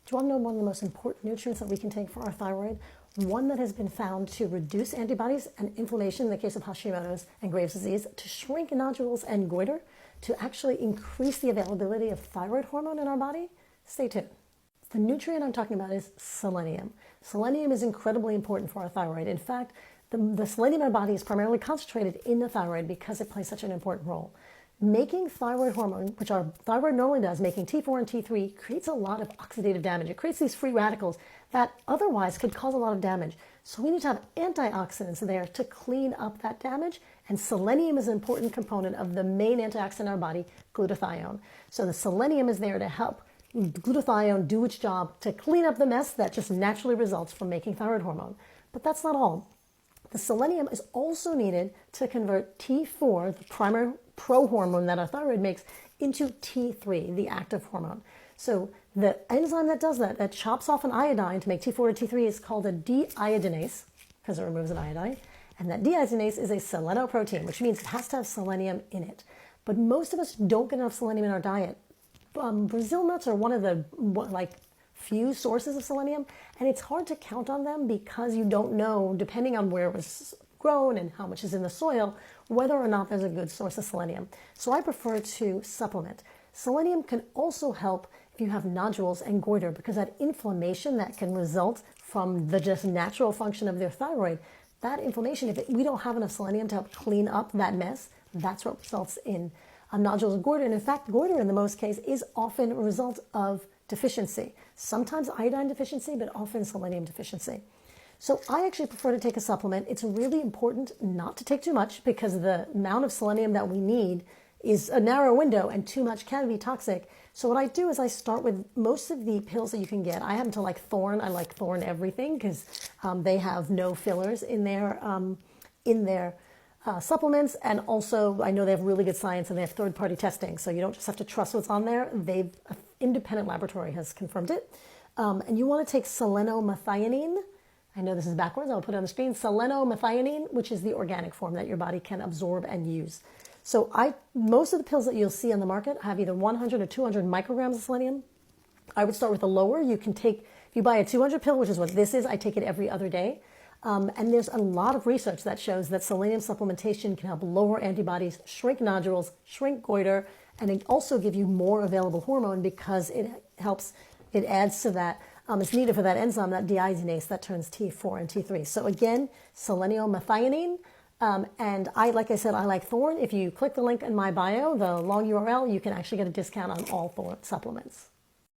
Do you want to know one of the most important nutrients that we can take for our thyroid? One that has been found to reduce antibodies and inflammation in the case of Hashimoto's and Graves' disease, to shrink nodules and goiter, to actually increase the availability of thyroid hormone in our body? Stay tuned. The nutrient I'm talking about is selenium. Selenium is incredibly important for our thyroid. In fact, the selenium in our body is primarily concentrated in the thyroid because it plays such an important role. Making thyroid hormone, which our thyroid normally does, making T4 and T3, creates a lot of oxidative damage. It creates these free radicals that otherwise could cause a lot of damage. So we need to have antioxidants there to clean up that damage. And selenium is an important component of the main antioxidant in our body, glutathione. So the selenium is there to help glutathione do its job to clean up the mess that just naturally results from making thyroid hormone. But that's not all. The selenium is also needed to convert T4, the primary prohormone that our thyroid makes, into T3, the active hormone. So the enzyme that does that, that chops off an iodine to make T4 to T3, is called a deiodinase, because it removes an iodine. And that deiodinase is a selenoprotein, which means it has to have selenium in it. But most of us don't get enough selenium in our diet. Brazil nuts are one of the few sources of selenium, and it's hard to count on them because you don't know, depending on where it was grown and how much is in the soil, whether or not there's a good source of selenium. So I prefer to supplement. Selenium can also help if you have nodules and goiter, because that inflammation that can result from the just natural function of their thyroid, that inflammation, if we don't have enough selenium to help clean up that mess, that's what results in nodules and goiter. And in fact, goiter in the most case is often a result of deficiency. Sometimes iodine deficiency, but often selenium deficiency. So I actually prefer to take a supplement. It's really important not to take too much because the amount of selenium that we need is a narrow window and too much can be toxic. So what I do is I start with most of the pills that you can get. I happen to like Thorne. I like Thorne everything because they have no fillers in their supplements, and also I know they have really good science and they have third-party testing, so you don't just have to trust what's on there. An independent laboratory has confirmed it. And you want to take selenomethionine. I know this is backwards. I'll put it on the screen. Selenomethionine, which is the organic form that your body can absorb and use. So most of the pills that you'll see on the market have either 100 or 200 micrograms of selenium. I would start with the lower. You can take, if you buy a 200 pill, which is what this is, I take it every other day. And there's a lot of research that shows that selenium supplementation can help lower antibodies, shrink nodules, shrink goiter, and it also give you more available hormone because it adds to that. It's needed for that enzyme, that deiodinase that turns T4 and T3. So again, selenomethionine. And like I said, I like Thorne. If you click the link in my bio, the long URL, you can actually get a discount on all Thorne supplements.